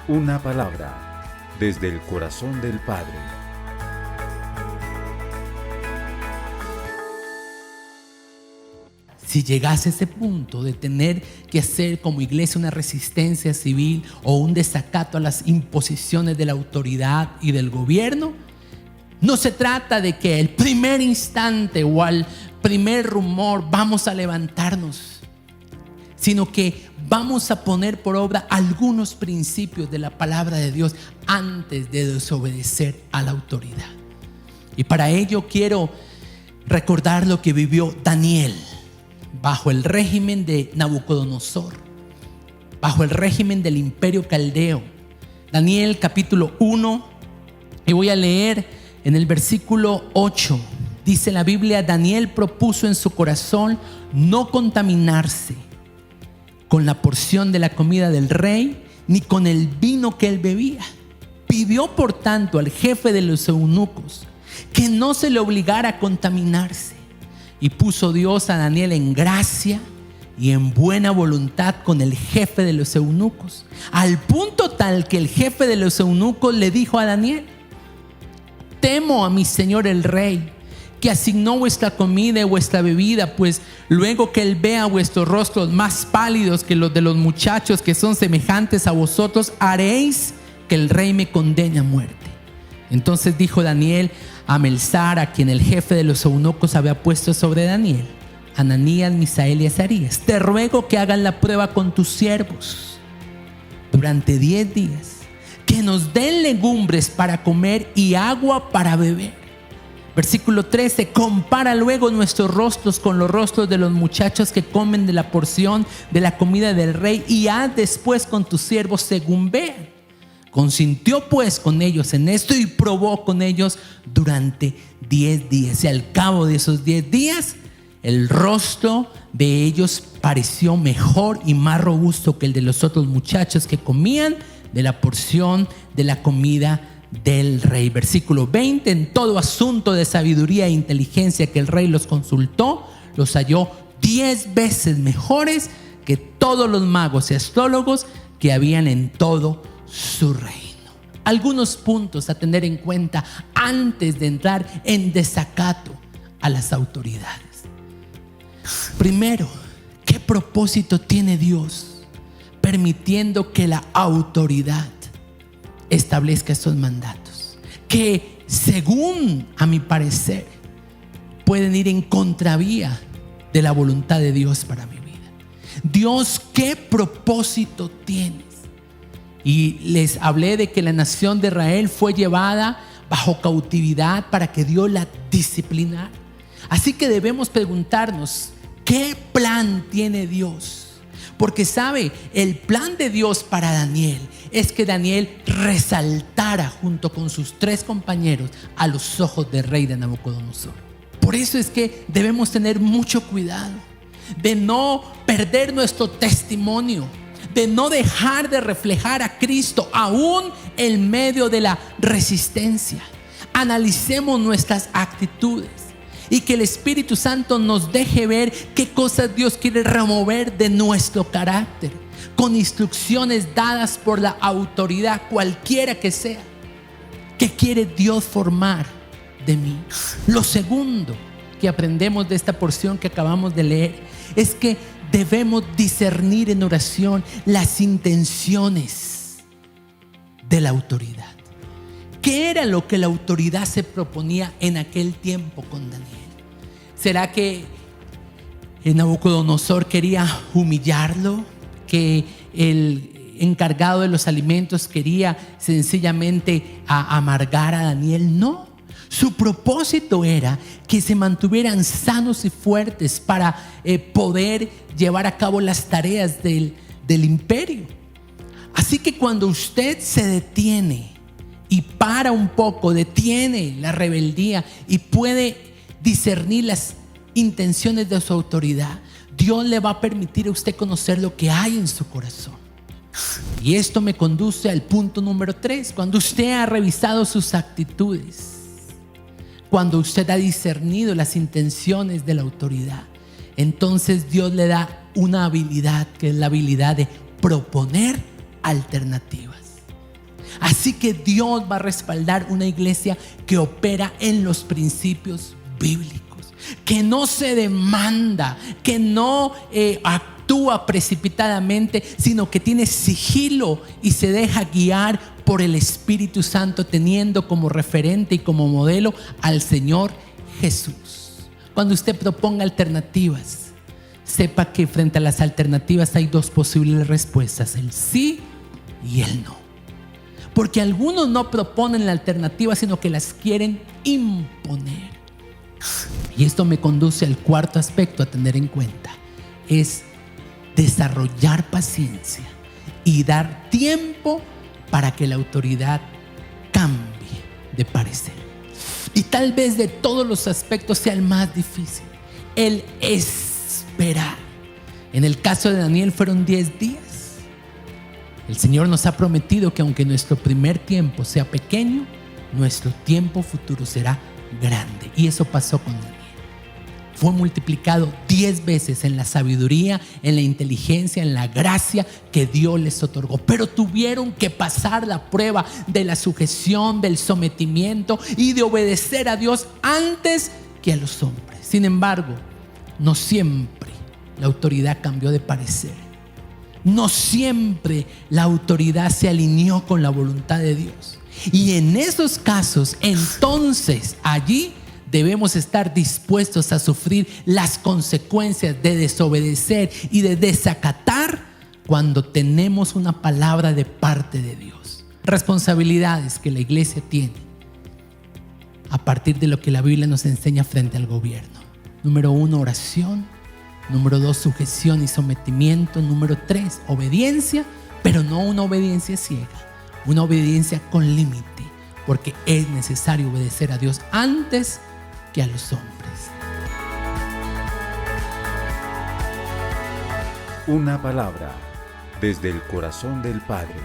Una palabra desde el corazón del Padre. Si llegase a ese punto de tener que hacer como iglesia una resistencia civil o un desacato a las imposiciones de la autoridad y del gobierno, no se trata de que el primer instante o al primer rumor vamos a levantarnos, sino que vamos a poner por obra algunos principios de la palabra de Dios antes de desobedecer a la autoridad. Y para ello quiero recordar lo que vivió Daniel bajo el régimen de Nabucodonosor, bajo el régimen del imperio caldeo. Daniel capítulo 1, y voy a leer en el versículo 8. Dice la Biblia: Daniel propuso en su corazón no contaminarse con la porción de la comida del rey, ni con el vino que él bebía. Pidió por tanto al jefe de los eunucos que no se le obligara a contaminarse. Y puso Dios a Daniel en gracia y en buena voluntad con el jefe de los eunucos, al punto tal que el jefe de los eunucos le dijo a Daniel: temo a mi señor el rey, que asignó vuestra comida y vuestra bebida, pues luego que él vea vuestros rostros más pálidos que los de los muchachos que son semejantes a vosotros, haréis que el rey me condene a muerte. Entonces dijo Daniel a Melzar, a quien el jefe de los eunucos había puesto sobre Daniel: Ananías, Misael y Azarías, te ruego que hagan la prueba con tus siervos durante 10 días, que nos den legumbres para comer y agua para beber. Versículo 13: compara luego nuestros rostros con los rostros de los muchachos que comen de la porción de la comida del rey, y haz después con tus siervos según vean. Consintió pues con ellos en esto y probó con ellos durante 10 días. Y al cabo de esos 10 días, el rostro de ellos pareció mejor y más robusto que el de los otros muchachos que comían de la porción de la comida del rey. Versículo 20: en todo asunto de sabiduría e inteligencia que el rey los consultó, los halló 10 veces mejores que todos los magos y astrólogos que habían en todo su reino. Algunos puntos a tener en cuenta antes de entrar en desacato a las autoridades. Primero, ¿qué propósito tiene Dios permitiendo que la autoridad establezca estos mandatos, que según a mi parecer pueden ir en contravía de la voluntad de Dios para mi vida? Dios, ¿qué propósito tienes? Y les hablé de que la nación de Israel fue llevada bajo cautividad para que Dios la disciplinara. Así que debemos preguntarnos: ¿qué plan tiene Dios? Porque sabe, el plan de Dios para Daniel es que Daniel resaltara junto con sus 3 compañeros a los ojos del rey de Nabucodonosor. Por eso es que debemos tener mucho cuidado de no perder nuestro testimonio, de no dejar de reflejar a Cristo aún en medio de la resistencia. Analicemos nuestras actitudes y que el Espíritu Santo nos deje ver qué cosas Dios quiere remover de nuestro carácter, con instrucciones dadas por la autoridad, cualquiera que sea. ¿Qué quiere Dios formar de mí? Lo segundo que aprendemos de esta porción que acabamos de leer es que debemos discernir en oración las intenciones de la autoridad. ¿Qué era lo que la autoridad se proponía en aquel tiempo con Daniel? ¿Será que Nabucodonosor quería humillarlo? ¿Que el encargado de los alimentos quería sencillamente amargar a Daniel? No. Su propósito era que se mantuvieran sanos y fuertes para poder llevar a cabo las tareas del imperio. Así que cuando usted se detiene y para un poco, detiene la rebeldía y puede discernir las intenciones de su autoridad, Dios le va a permitir a usted conocer lo que hay en su corazón. Y esto me conduce al punto número 3. Cuando usted ha revisado sus actitudes, cuando usted ha discernido las intenciones de la autoridad, entonces Dios le da una habilidad, que es la habilidad de proponer alternativas. Así que Dios va a respaldar una iglesia que opera en los principios bíblicos, que no se demanda, que no actúa precipitadamente, sino que tiene sigilo y se deja guiar por el Espíritu Santo, teniendo como referente y como modelo al Señor Jesús. Cuando usted proponga alternativas, sepa que frente a las alternativas hay dos posibles respuestas: el sí y el no. Porque algunos no proponen la alternativa, sino que las quieren imponer. Y esto me conduce al cuarto aspecto a tener en cuenta: es desarrollar paciencia y dar tiempo para que la autoridad cambie de parecer. Y tal vez de todos los aspectos sea el más difícil, el esperar. En el caso de Daniel fueron 10 días. El Señor nos ha prometido que aunque nuestro primer tiempo sea pequeño, nuestro tiempo futuro será grande. Y eso pasó con Daniel. Fue multiplicado 10 veces en la sabiduría, en la inteligencia, en la gracia que Dios les otorgó. Pero tuvieron que pasar la prueba de la sujeción, del sometimiento y de obedecer a Dios antes que a los hombres. Sin embargo, no siempre la autoridad cambió de parecer. No siempre la autoridad se alineó con la voluntad de Dios. Y en esos casos, entonces, allí debemos estar dispuestos a sufrir las consecuencias de desobedecer y de desacatar cuando tenemos una palabra de parte de Dios. Responsabilidades que la iglesia tiene a partir de lo que la Biblia nos enseña frente al gobierno. Número 1, oración. Número 2, sujeción y sometimiento. Número 3, obediencia, pero no una obediencia ciega, una obediencia con límite, porque es necesario obedecer a Dios antes que a los hombres. Una palabra desde el corazón del Padre.